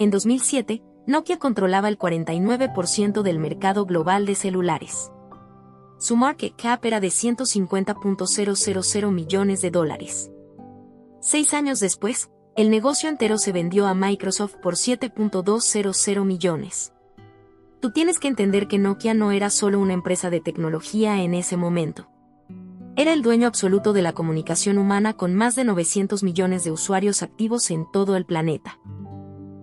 En 2007, Nokia controlaba el 49% del mercado global de celulares. Su market cap era de $150.000 millones. 6 años después, el negocio entero se vendió a Microsoft por $7.200 millones. Tú tienes que entender que Nokia no era solo una empresa de tecnología en ese momento. Era el dueño absoluto de la comunicación humana con más de 900 millones de usuarios activos en todo el planeta.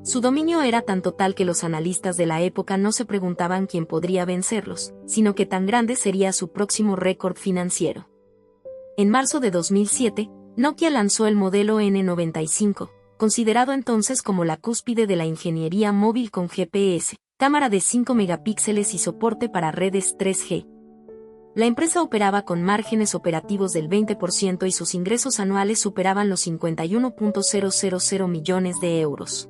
Su dominio era tan total que los analistas de la época no se preguntaban quién podría vencerlos, sino que tan grande sería su próximo récord financiero. En marzo de 2007, Nokia lanzó el modelo N95, considerado entonces como la cúspide de la ingeniería móvil con GPS, cámara de 5 megapíxeles y soporte para redes 3G. La empresa operaba con márgenes operativos del 20% y sus ingresos anuales superaban los 51.000 millones de euros.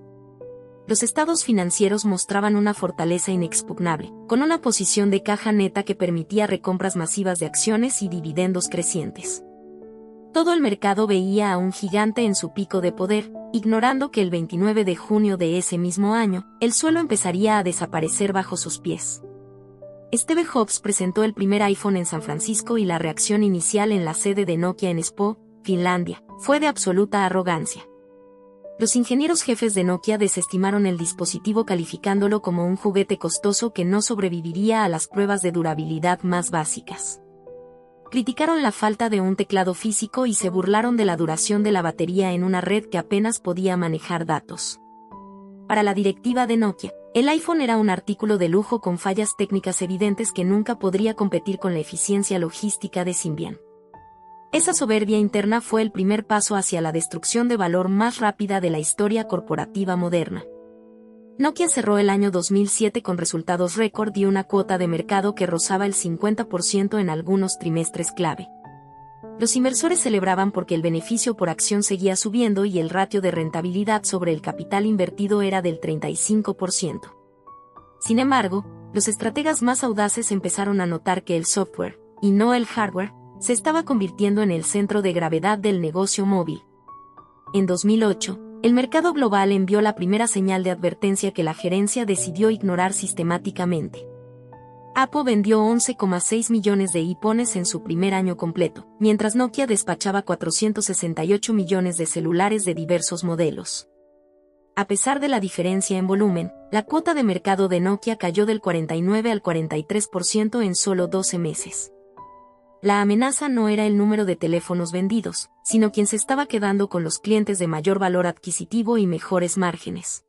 Los estados financieros mostraban una fortaleza inexpugnable, con una posición de caja neta que permitía recompras masivas de acciones y dividendos crecientes. Todo el mercado veía a un gigante en su pico de poder, ignorando que el 29 de junio de ese mismo año, el suelo empezaría a desaparecer bajo sus pies. Steve Jobs presentó el primer iPhone en San Francisco y la reacción inicial en la sede de Nokia en Espoo, Finlandia, fue de absoluta arrogancia. Los ingenieros jefes de Nokia desestimaron el dispositivo calificándolo como un juguete costoso que no sobreviviría a las pruebas de durabilidad más básicas. Criticaron la falta de un teclado físico y se burlaron de la duración de la batería en una red que apenas podía manejar datos. Para la directiva de Nokia, el iPhone era un artículo de lujo con fallas técnicas evidentes que nunca podría competir con la eficiencia logística de Symbian. Esa soberbia interna fue el primer paso hacia la destrucción de valor más rápida de la historia corporativa moderna. Nokia cerró el año 2007 con resultados récord y una cuota de mercado que rozaba el 50% en algunos trimestres clave. Los inversores celebraban porque el beneficio por acción seguía subiendo y el ratio de rentabilidad sobre el capital invertido era del 35%. Sin embargo, los estrategas más audaces empezaron a notar que el software, y no el hardware, se estaba convirtiendo en el centro de gravedad del negocio móvil. En 2008, el mercado global envió la primera señal de advertencia que la gerencia decidió ignorar sistemáticamente. Apple vendió 11,6 millones de iPhones en su primer año completo, mientras Nokia despachaba 468 millones de celulares de diversos modelos. A pesar de la diferencia en volumen, la cuota de mercado de Nokia cayó del 49 al 43% en solo 12 meses. La amenaza no era el número de teléfonos vendidos, sino quien se estaba quedando con los clientes de mayor valor adquisitivo y mejores márgenes.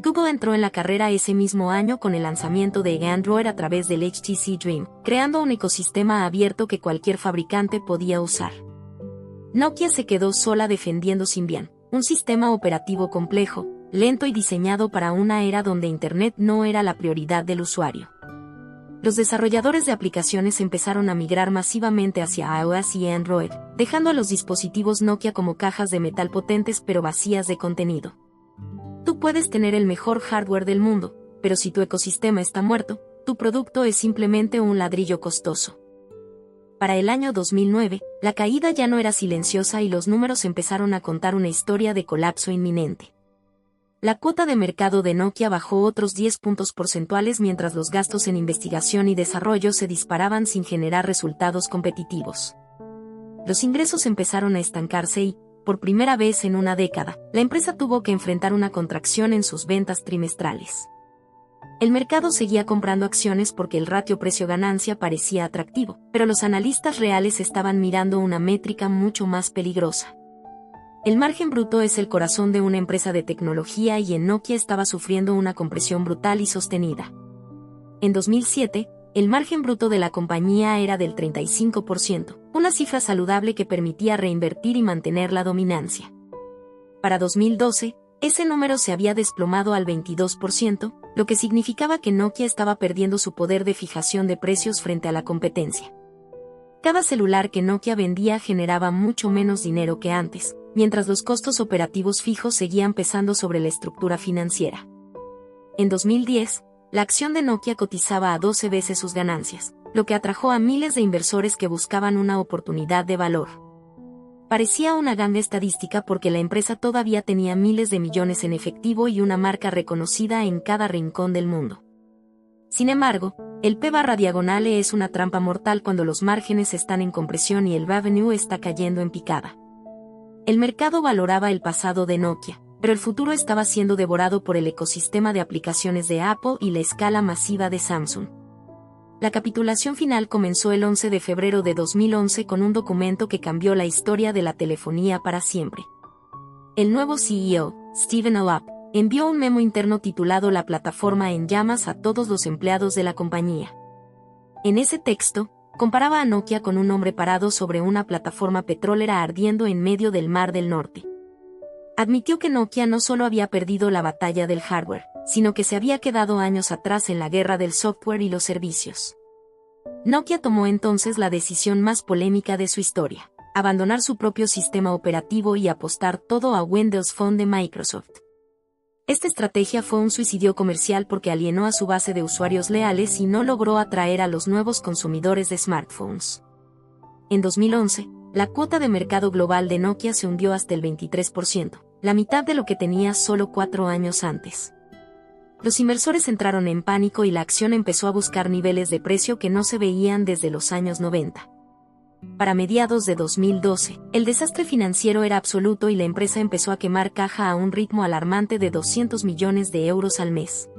Google entró en la carrera ese mismo año con el lanzamiento de Android a través del HTC Dream, creando un ecosistema abierto que cualquier fabricante podía usar. Nokia se quedó sola defendiendo Symbian, un sistema operativo complejo, lento y diseñado para una era donde Internet no era la prioridad del usuario. Los desarrolladores de aplicaciones empezaron a migrar masivamente hacia iOS y Android, dejando a los dispositivos Nokia como cajas de metal potentes pero vacías de contenido. Tú puedes tener el mejor hardware del mundo, pero si tu ecosistema está muerto, tu producto es simplemente un ladrillo costoso. Para el año 2009, la caída ya no era silenciosa y los números empezaron a contar una historia de colapso inminente. La cuota de mercado de Nokia bajó otros 10 puntos porcentuales mientras los gastos en investigación y desarrollo se disparaban sin generar resultados competitivos. Los ingresos empezaron a estancarse y, por primera vez en una década, la empresa tuvo que enfrentar una contracción en sus ventas trimestrales. El mercado seguía comprando acciones porque el ratio precio-ganancia parecía atractivo, pero los analistas reales estaban mirando una métrica mucho más peligrosa. El margen bruto es el corazón de una empresa de tecnología y en Nokia estaba sufriendo una compresión brutal y sostenida. En 2007, el margen bruto de la compañía era del 35%, una cifra saludable que permitía reinvertir y mantener la dominancia. Para 2012, ese número se había desplomado al 22%, lo que significaba que Nokia estaba perdiendo su poder de fijación de precios frente a la competencia. Cada celular que Nokia vendía generaba mucho menos dinero que antes, mientras los costos operativos fijos seguían pesando sobre la estructura financiera. En 2010, la acción de Nokia cotizaba a 12 veces sus ganancias, lo que atrajo a miles de inversores que buscaban una oportunidad de valor. Parecía una ganga estadística porque la empresa todavía tenía miles de millones en efectivo y una marca reconocida en cada rincón del mundo. Sin embargo, el P/diagonal es una trampa mortal cuando los márgenes están en compresión y el revenue está cayendo en picada. El mercado valoraba el pasado de Nokia, pero el futuro estaba siendo devorado por el ecosistema de aplicaciones de Apple y la escala masiva de Samsung. La capitulación final comenzó el 11 de febrero de 2011 con un documento que cambió la historia de la telefonía para siempre. El nuevo CEO, Stephen Elop, envió un memo interno titulado La plataforma en llamas a todos los empleados de la compañía. En ese texto, comparaba a Nokia con un hombre parado sobre una plataforma petrolera ardiendo en medio del Mar del Norte. Admitió que Nokia no solo había perdido la batalla del hardware, sino que se había quedado años atrás en la guerra del software y los servicios. Nokia tomó entonces la decisión más polémica de su historia: abandonar su propio sistema operativo y apostar todo a Windows Phone de Microsoft. Esta estrategia fue un suicidio comercial porque alienó a su base de usuarios leales y no logró atraer a los nuevos consumidores de smartphones. En 2011, la cuota de mercado global de Nokia se hundió hasta el 23%, la mitad de lo que tenía solo 4 años antes. Los inversores entraron en pánico y la acción empezó a buscar niveles de precio que no se veían desde los años 90. Para mediados de 2012, el desastre financiero era absoluto y la empresa empezó a quemar caja a un ritmo alarmante de 200 millones de euros al mes.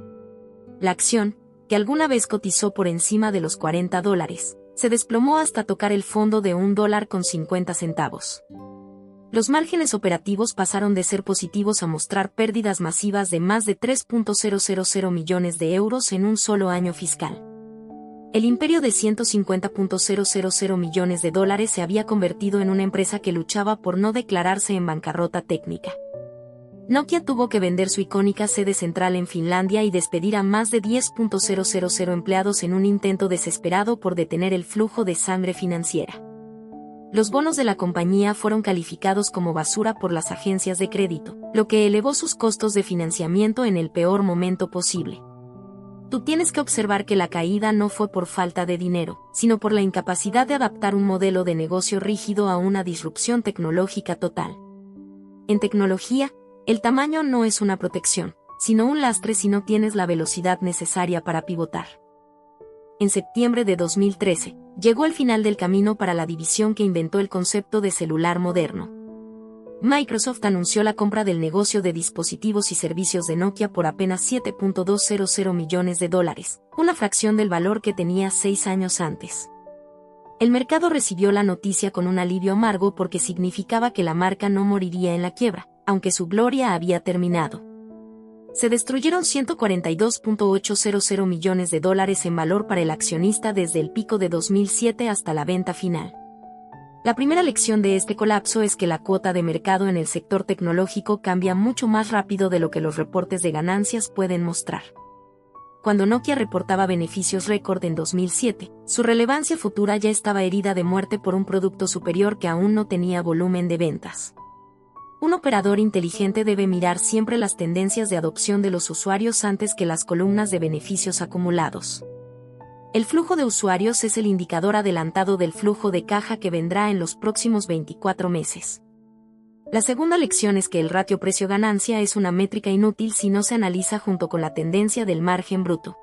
La acción, que alguna vez cotizó por encima de los $40, se desplomó hasta tocar el fondo de $1.50. Los márgenes operativos pasaron de ser positivos a mostrar pérdidas masivas de más de 3.000 millones de euros en un solo año fiscal. El imperio de $150.000 millones se había convertido en una empresa que luchaba por no declararse en bancarrota técnica. Nokia tuvo que vender su icónica sede central en Finlandia y despedir a más de 10.000 empleados en un intento desesperado por detener el flujo de sangre financiera. Los bonos de la compañía fueron calificados como basura por las agencias de crédito, lo que elevó sus costos de financiamiento en el peor momento posible. Tú tienes que observar que la caída no fue por falta de dinero, sino por la incapacidad de adaptar un modelo de negocio rígido a una disrupción tecnológica total. En tecnología, el tamaño no es una protección, sino un lastre si no tienes la velocidad necesaria para pivotar. En septiembre de 2013, llegó el final del camino para la división que inventó el concepto de celular moderno. Microsoft anunció la compra del negocio de dispositivos y servicios de Nokia por apenas $7.200 millones, una fracción del valor que tenía 6 años antes. El mercado recibió la noticia con un alivio amargo porque significaba que la marca no moriría en la quiebra, aunque su gloria había terminado. Se destruyeron $142.800 millones en valor para el accionista desde el pico de 2007 hasta la venta final. La primera lección de este colapso es que la cuota de mercado en el sector tecnológico cambia mucho más rápido de lo que los reportes de ganancias pueden mostrar. Cuando Nokia reportaba beneficios récord en 2007, su relevancia futura ya estaba herida de muerte por un producto superior que aún no tenía volumen de ventas. Un operador inteligente debe mirar siempre las tendencias de adopción de los usuarios antes que las columnas de beneficios acumulados. El flujo de usuarios es el indicador adelantado del flujo de caja que vendrá en los próximos 24 meses. La segunda lección es que el ratio precio-ganancia es una métrica inútil si no se analiza junto con la tendencia del margen bruto.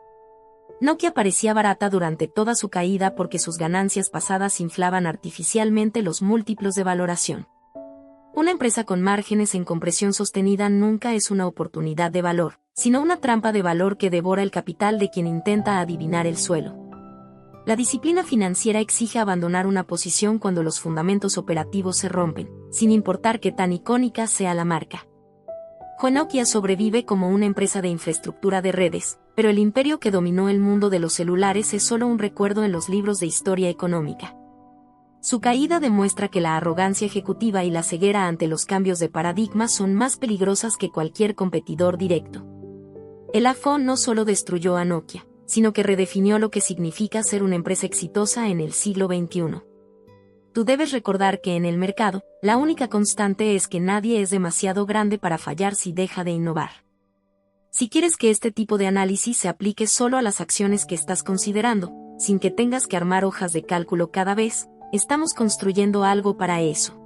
Nokia parecía barata durante toda su caída porque sus ganancias pasadas inflaban artificialmente los múltiplos de valoración. Una empresa con márgenes en compresión sostenida nunca es una oportunidad de valor, sino una trampa de valor que devora el capital de quien intenta adivinar el suelo. La disciplina financiera exige abandonar una posición cuando los fundamentos operativos se rompen, sin importar qué tan icónica sea la marca. Nokia sobrevive como una empresa de infraestructura de redes, pero el imperio que dominó el mundo de los celulares es solo un recuerdo en los libros de historia económica. Su caída demuestra que la arrogancia ejecutiva y la ceguera ante los cambios de paradigma son más peligrosas que cualquier competidor directo. El iPhone no solo destruyó a Nokia, sino que redefinió lo que significa ser una empresa exitosa en el siglo XXI. Tú debes recordar que en el mercado, la única constante es que nadie es demasiado grande para fallar si deja de innovar. Si quieres que este tipo de análisis se aplique solo a las acciones que estás considerando, sin que tengas que armar hojas de cálculo cada vez, estamos construyendo algo para eso.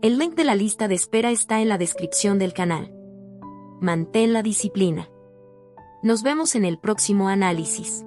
El link de la lista de espera está en la descripción del canal. Mantén la disciplina. Nos vemos en el próximo análisis.